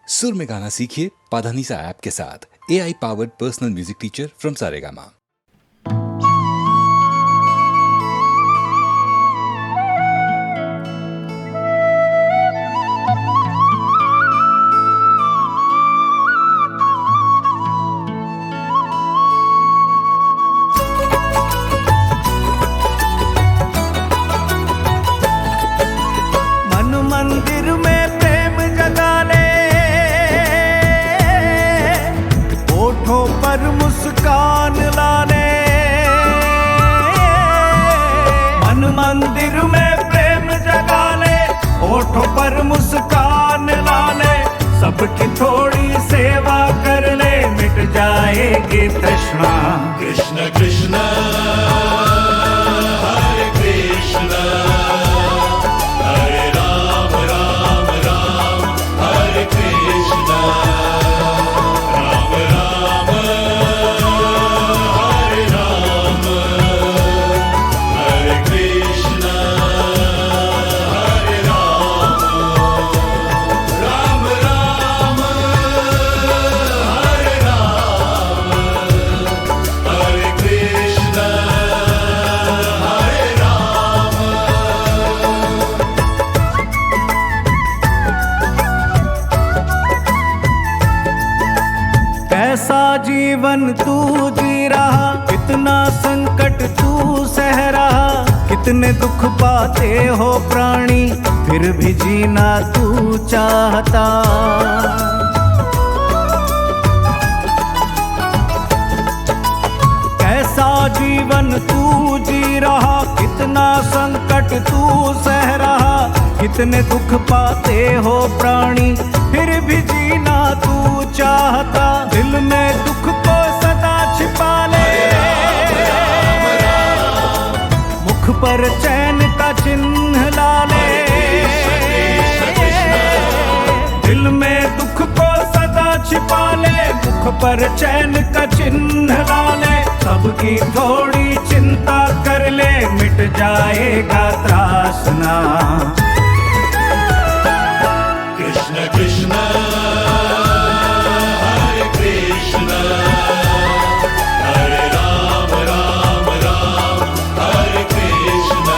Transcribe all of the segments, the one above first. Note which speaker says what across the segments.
Speaker 1: सुर में गाना सीखिए पाधानीसा ऐप के साथ। AI powered personal music teacher from Saregama.
Speaker 2: मंदिर में प्रेम जगा ले, होठों पर मुस्कान ला ले। मन मंदिर में प्रेम जगा ले, होठों पर मुस्कान ला ले। सबकी थोड़ी सेवा कर ले, मिट जाएगी तृष्णा।
Speaker 3: कृष्ण कृष्ण हरे कृष्ण,
Speaker 2: कैसा जीवन तू जी रहा, कितना संकट तू सह रहा। कितने दुख पाते हो प्राणी, फिर भी जीना तू चाहता। कैसा जीवन तू जी रहा, कितना संकट तू सह रहा। कितने दुख पाते हो प्राणी, फिर भी जीना तू चाहता। दिल में दुख को सदा छिपा ले, मुख पर चैन का चिन्ह ला ले। दिल में दुख को सदा छिपा ले, मुख पर चैन का चिन्ह ला ले। सबकी थोड़ी चिंता कर ले, मिट जाएगा त्रासना।
Speaker 3: कृष्ण कृष्ण हरे कृष्ण, हरे राम राम राम हरे कृष्ण।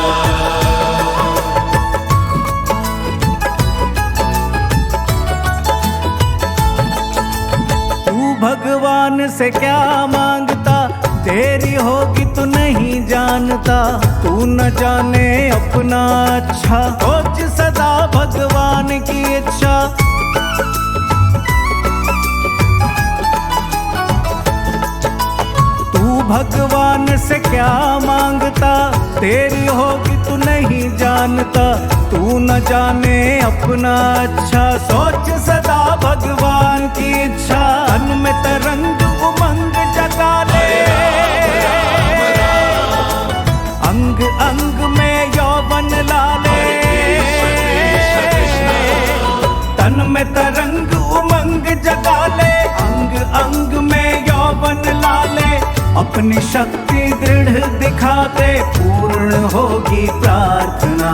Speaker 2: तू भगवान से क्या मांगता, तेरी होगी तो नहीं जानता। तू न जाने अपना अच्छा, सोच सदा भगवान की इच्छा। तू भगवान से क्या मांगता, तेरी होगी तो नहीं जानता। तू न जाने अपना अच्छा, सोच सदा भगवान की इच्छा। तन में तरंग उमंग जगा ले, अंग अंग में यौवन ला ले। तन में तरंग उमंग जगा ले, अंग अंग में यौवन ला ले। अपनी शक्ति दृढ़ दिखा दे, पूर्ण होगी प्रार्थना।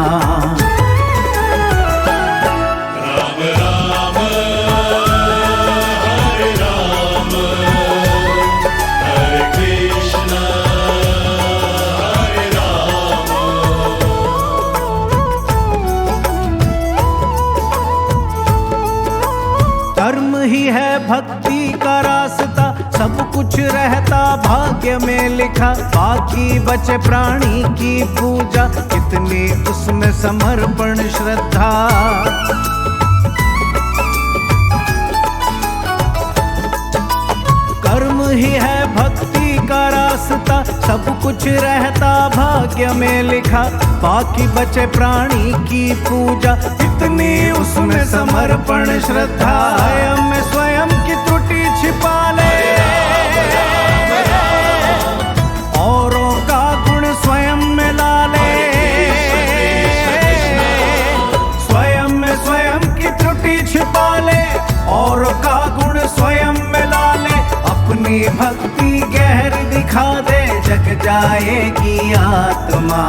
Speaker 3: राम राम हरे राम, हरे कृष्ण हरे राम।
Speaker 2: कर्म ही है भक्ति का रास्ता, सब कुछ रहता भाग्य में लिखा। बाकी बचे प्राणी की पूजा, कितनी उसमें समर्पण श्रद्धा। कर्म ही है भक्ति का रास्ता, सब कुछ रहता भाग्य में लिखा। बाकी बचे प्राणी की पूजा, कितनी उसमें समर्पण श्रद्धा। स्वयं में स्वयं की त्रुटि छिपा ले, औरों का गुण स्वयं में ला ले। स्वयं में स्वयं की त्रुटि छिपा ले, औरों का गुण स्वयं में ला ले। अपनी भक्ति गहर दिखा दे, जग जाएगी आत्मा।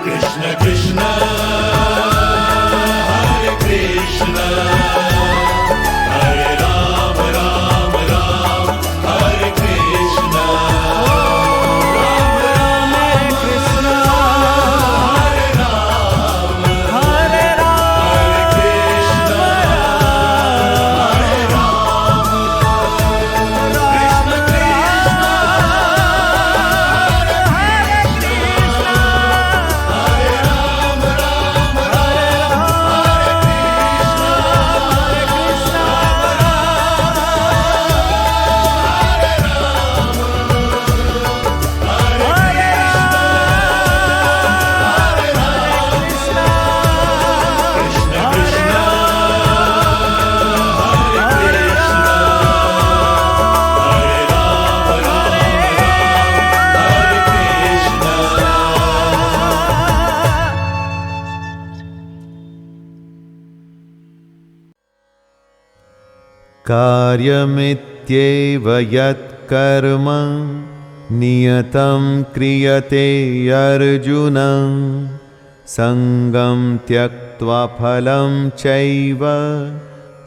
Speaker 3: कृष्ण कृष्ण हरे कृष्ण।
Speaker 4: कार्यमित्येव यत्कर्म नियतं क्रियते अर्जुन संगं त्यक्त्वा फलं चैव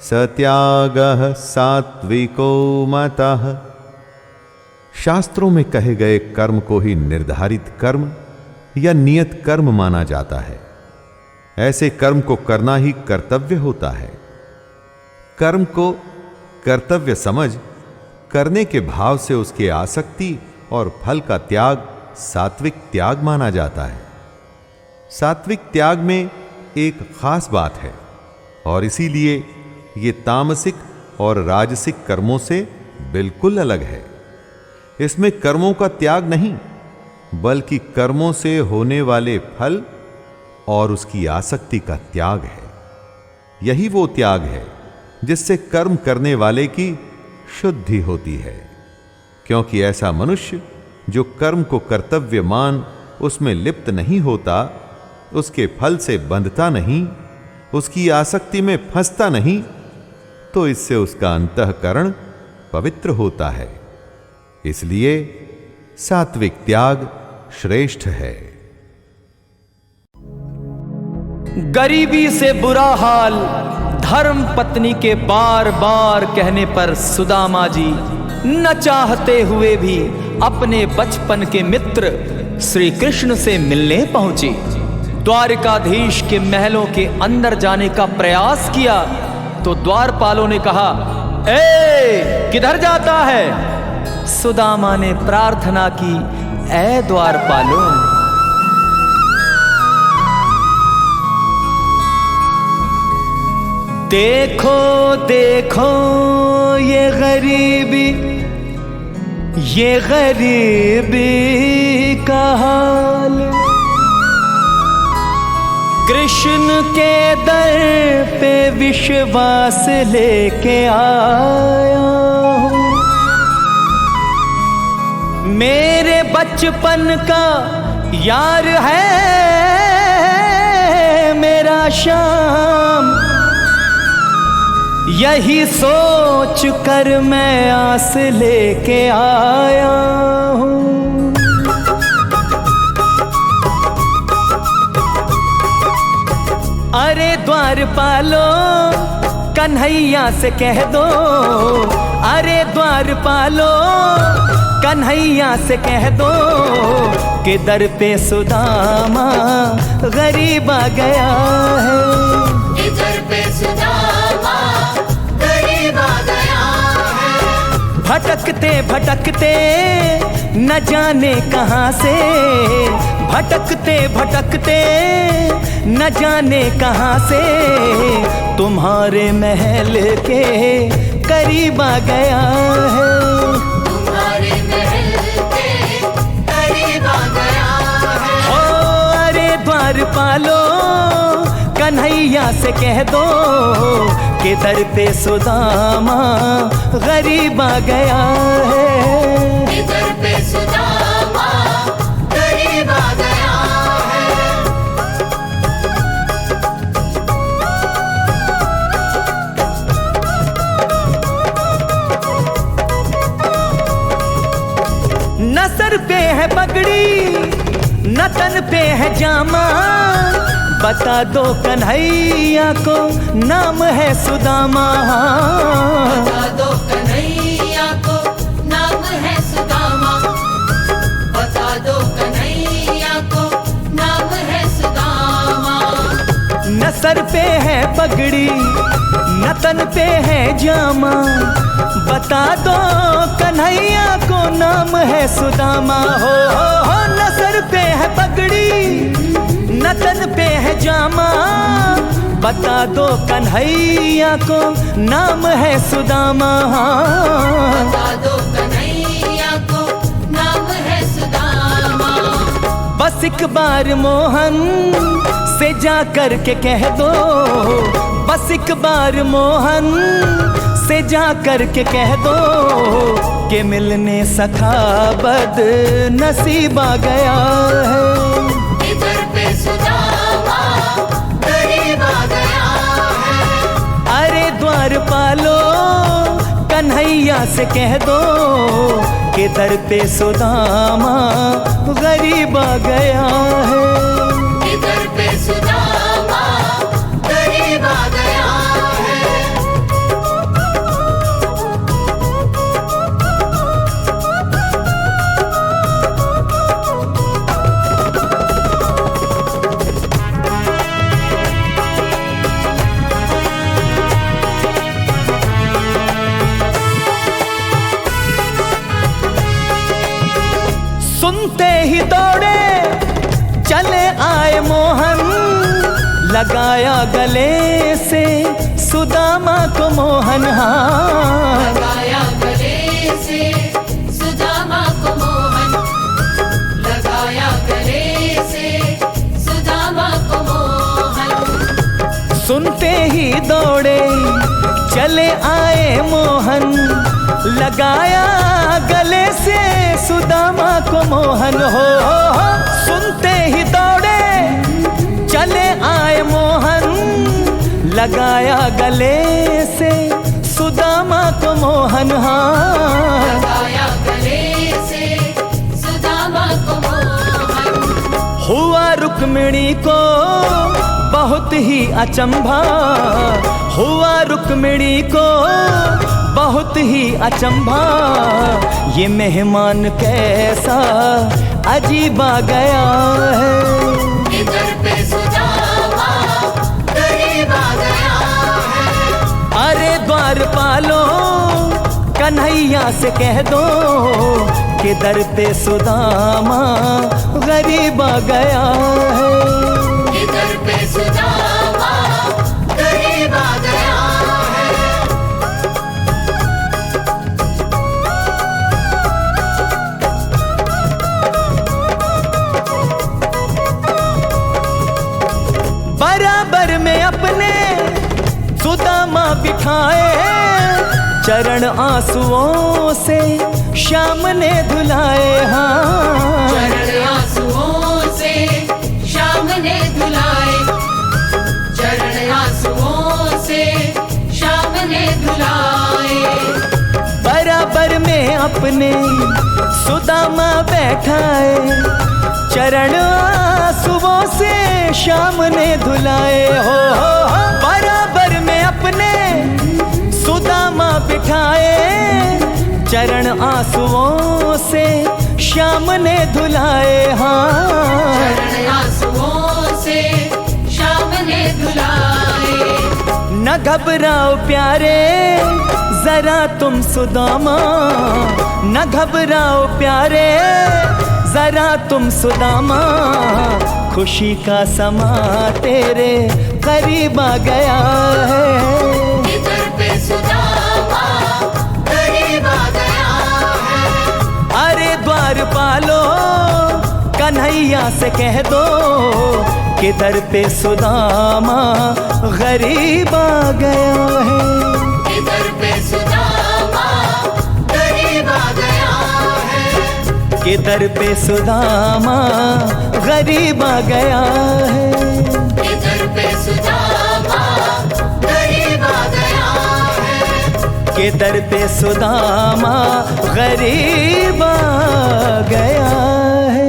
Speaker 4: सत्यागः सात्विको मतः। शास्त्रों में कहे गए कर्म को ही निर्धारित कर्म या नियत कर्म माना जाता है। ऐसे कर्म को करना ही कर्तव्य होता है। कर्म को कर्तव्य समझ करने के भाव से उसके आसक्ति और फल का त्याग सात्विक त्याग माना जाता है। सात्विक त्याग में एक खास बात है और इसीलिए ये तामसिक और राजसिक कर्मों से बिल्कुल अलग है। इसमें कर्मों का त्याग नहीं बल्कि कर्मों से होने वाले फल और उसकी आसक्ति का त्याग है। यही वो त्याग है जिससे कर्म करने वाले की शुद्धि होती है, क्योंकि ऐसा मनुष्य जो कर्म को कर्तव्य मान उसमें लिप्त नहीं होता, उसके फल से बंधता नहीं, उसकी आसक्ति में फंसता नहीं, तो इससे उसका अंतःकरण पवित्र होता है। इसलिए सात्विक त्याग श्रेष्ठ है।
Speaker 5: गरीबी से बुरा हाल धर्म पत्नी के बार बार कहने पर सुदामा जी न चाहते हुए भी अपने बचपन के मित्र श्री कृष्ण से मिलने पहुंचे। द्वारिकाधीश के महलों के अंदर जाने का प्रयास किया तो द्वारपालों ने कहा, ए किधर जाता है? सुदामा ने प्रार्थना की, ऐ द्वारपालों, देखो देखो ये गरीबी का हाल, कृष्ण के दर पे विश्वास लेके आया हूँ। मेरे बचपन का यार है मेरा श्याम, यही सोच कर मैं आस लेके आया हूँ। अरे द्वारपालो कन्हैया से कह दो, अरे द्वारपालो कन्हैया से कह दो कि दर पे सुदामा गरीब आ गया है।
Speaker 6: दर पे सुदामा गरीब आ गया है।
Speaker 5: भटकते भटकते न जाने कहाँ से, भटकते भटकते न जाने कहाँ से तुम्हारे महल के करीब आ गया है।
Speaker 6: तुम्हारे महल के करीब आ गया है।
Speaker 5: ओ अरे द्वारपालो कन्हैया से कह दो कि दर पे सुदामा गरीब आ गया है।
Speaker 6: दर पे सुदामा गरीब आ गया है।
Speaker 5: न सर पे है पगड़ी न तन पे है जामा, बता दो कन्हैया को नाम है सुदामा।
Speaker 6: बता दो कन्हैया को नाम है सुदामा। बता दो कन्हैया को नाम है सुदामा।
Speaker 5: न सर पे है पगड़ी न तन पे है जामा, बता दो कन्हैया को नाम है सुदामा। हो न सर पे है पगड़ी न तन पे है जामा, बता दो कन्हैया को नाम है सुदामा।
Speaker 6: बता दो कन्हैया को नाम है सुदामा।
Speaker 5: बस एक बार मोहन से जा कर के कह दो, बस एक बार मोहन से जा कर के कह दो कि मिलने सखा बद नसीब आ गया है।
Speaker 6: इधर पे सुदामा गरीब आ गया है।
Speaker 5: अरे द्वारपालो कन्हैया से कह दो कि दर पे सुदामा गरीब आ गया है।
Speaker 6: इधर पे सुदामा गरीब आ गया है।
Speaker 5: सुनते ही दौड़े चले आए मोहन, लगाया गले से सुदामा को मोहन। हाँ
Speaker 6: लगाया गले से सुदामा को मोहन, लगाया गले से सुदामा को मोहन।
Speaker 5: सुनते ही दौड़े चले आए मोहन, लगाया गले से सुदामा को मोहन। हो सुनते ही दौड़े चले आए मोहन, लगाया गले से सुदामा को मोहन। हाँ
Speaker 6: लगाया गले से सुदामा को मोहन।
Speaker 5: हुआ रुक्मिणी को बहुत ही अचंभा, हुआ रुक्मिणी को बहुत ही अचंभा, ये मेहमान कैसा अजीब आ गया है।
Speaker 6: इधर पे सुदामा गरीब आ गया है।
Speaker 5: अरे द्वारपालो कन्हैया से कह दो कि दर पे सुदामा गरीब आ गया है।
Speaker 6: इधर पे सुदामा गरीब आ गया है।
Speaker 5: बराबर में अपने सुदामा बिठाए, चरण आंसुओं से श्याम ने धुलाए। हाँ
Speaker 6: चरण आंसुओं से श्याम ने धुलाए, चरण आंसुओं से श्याम ने धुलाए।
Speaker 5: बराबर में अपने सुदामा बैठाए, चरण आंसुओं से श्याम ने धुलाए। हो बराबर में अपने सुदामा बिठाए, चरण आंसुओं से श्याम ने धुलाए। हाँ
Speaker 6: चरण आंसुओं से श्याम ने धुलाए।
Speaker 5: न घबराओ प्यारे जरा तुम सुदामा, न घबराओ प्यारे जरा तुम सुदामा, खुशी का समा तेरे करीब आ गया है।
Speaker 6: इधर पे सुदामा गरीब आ गया है।
Speaker 5: अरे द्वारपालो कन्हैया से कह दो कि दर पे सुदामा गरीब आ गया है।
Speaker 6: इधर पे सुदामा गरीब आ गया है।
Speaker 5: कि दर पे सुदामा गरीब आ गया है।
Speaker 6: इधर पे सुदामा गरीब आ गया है।
Speaker 5: कि दर पे सुदामा गरीब आ गया है।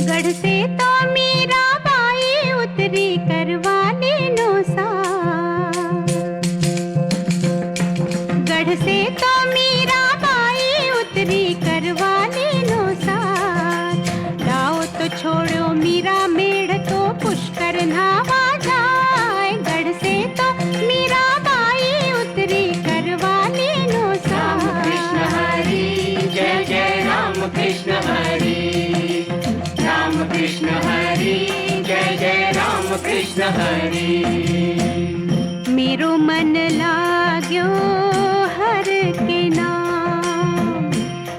Speaker 7: गढ़ से तो मीरा बाई उतरी करवाने नो साथ, गढ़ से तो मीरा बाई उतरी करवाने नो साथ। लाओ तो छोड़ो मीरा मेढ़ तो पुष्कर नहावा जाए, गढ़ से तो मीरा बाई उतरी करवाने नो साथ।
Speaker 6: कृष्ण हरि जय जय राम कृष्ण हरि, राम कृष्ण हरि जय जय राम कृष्ण हरि।
Speaker 7: मेरो मन लाग्यो हर के नाम,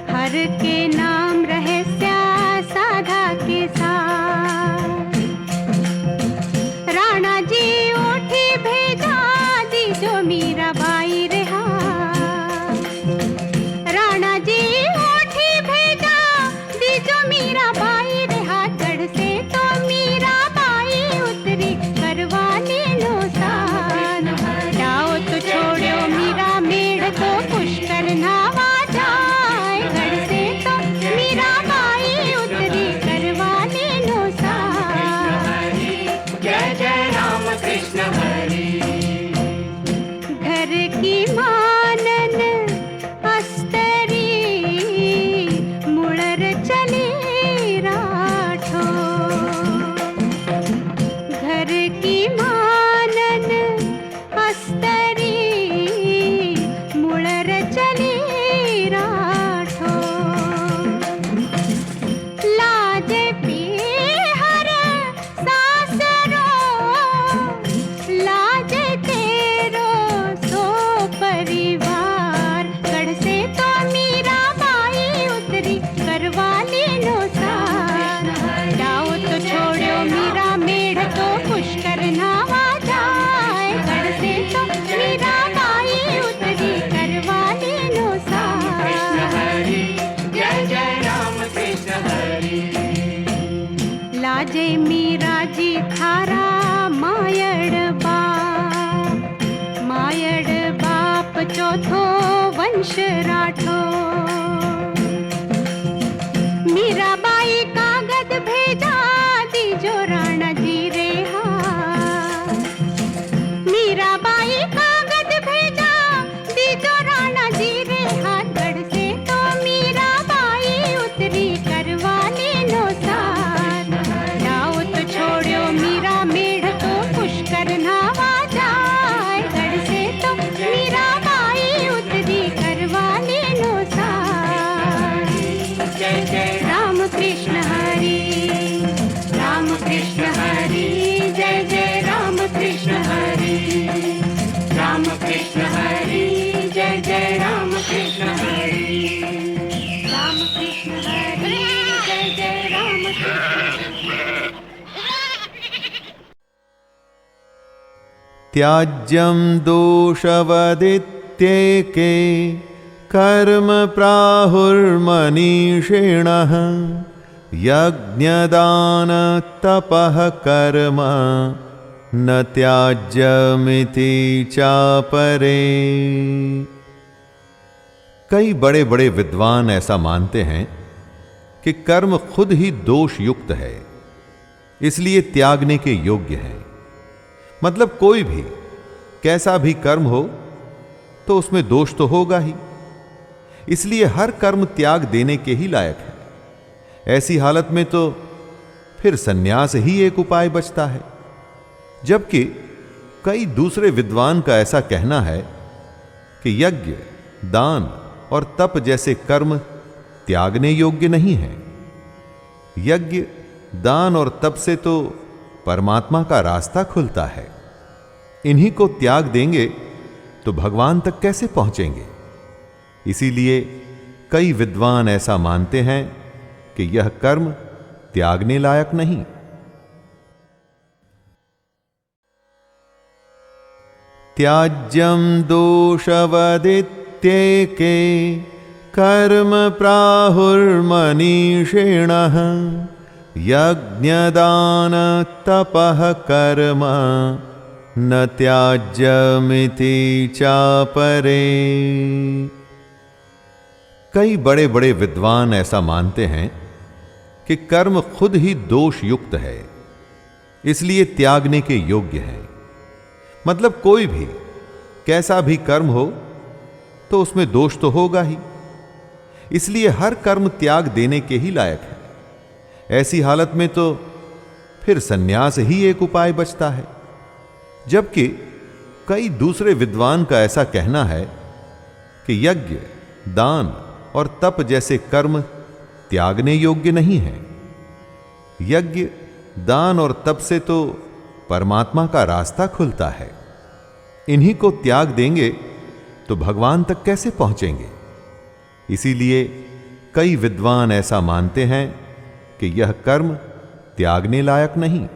Speaker 7: हर के नाम रहस्या साधा के साथ। राणा जी उठी भेजा दीजो मीरा बाई रहा, राणा जी उठी भेजा दीजो मीरा बाई रहा। जय मीरा जी थारा मायड़ बाप चौथो वंश राठो। मीराबाई कागद भेजा दीजो राणा जी रे हाथ। मीराबाई कागद भेजा दीजो राणा जी रे हाथ। गढ़ से तो मीराबाई उतरी करवा लेनो साथ। जाओ तो छोड़ो मीरा मेढ़ तो पुष्कर नहावा जाए। गढ़ से तो मीराबाई उतरी करवा लेनो साथ। जय जय राम कृष्ण हरि राम कृष्ण हरि। जय जय राम कृष्ण हरि राम कृष्ण हरि। जय जय राम कृष्ण हरि राम कृष्ण हरि। जय जय राम कृष्ण।
Speaker 4: त्याज्यं दोषवदित्येके कर्म प्राहुर्मनीषिणः। यज्ञदान तपः कर्म न त्याज्यमिति चापरे। कई बड़े बड़े विद्वान ऐसा मानते हैं कि कर्म खुद ही दोष युक्त है, इसलिए त्यागने के योग्य है। मतलब कोई भी कैसा भी कर्म हो तो उसमें दोष तो होगा ही, इसलिए हर कर्म त्याग देने के ही लायक है। ऐसी हालत में तो फिर सन्यास ही एक उपाय बचता है। जबकि कई दूसरे विद्वान का ऐसा कहना है कि यज्ञ, दान और तप जैसे कर्म त्यागने योग्य नहीं है। यज्ञ, दान और तप से तो परमात्मा का रास्ता खुलता है। इन्हीं को त्याग देंगे तो भगवान तक कैसे पहुंचेंगे? इसीलिए कई विद्वान ऐसा मानते हैं कि यह कर्म त्यागने लायक नहीं। त्याज्यं दोषवदित्येके कर्म प्राहुर्मनीषिणः। यज्ञदान तपः कर्म न त्याज्यमिति चापरे। कई बड़े बड़े विद्वान ऐसा मानते हैं कि कर्म खुद ही दोष युक्त है, इसलिए त्यागने के योग्य है। मतलब कोई भी कैसा भी कर्म हो तो उसमें दोष तो होगा ही, इसलिए हर कर्म त्याग देने के ही लायक है। ऐसी हालत में तो फिर सन्यास ही एक उपाय बचता है। जबकि कई दूसरे विद्वान का ऐसा कहना है कि यज्ञ, दान और तप जैसे कर्म त्यागने योग्य नहीं है। यज्ञ, दान और तप से तो परमात्मा का रास्ता खुलता है। इन्हीं को त्याग देंगे तो भगवान तक कैसे पहुंचेंगे? इसीलिए कई विद्वान ऐसा मानते हैं कि यह कर्म त्यागने लायक नहीं।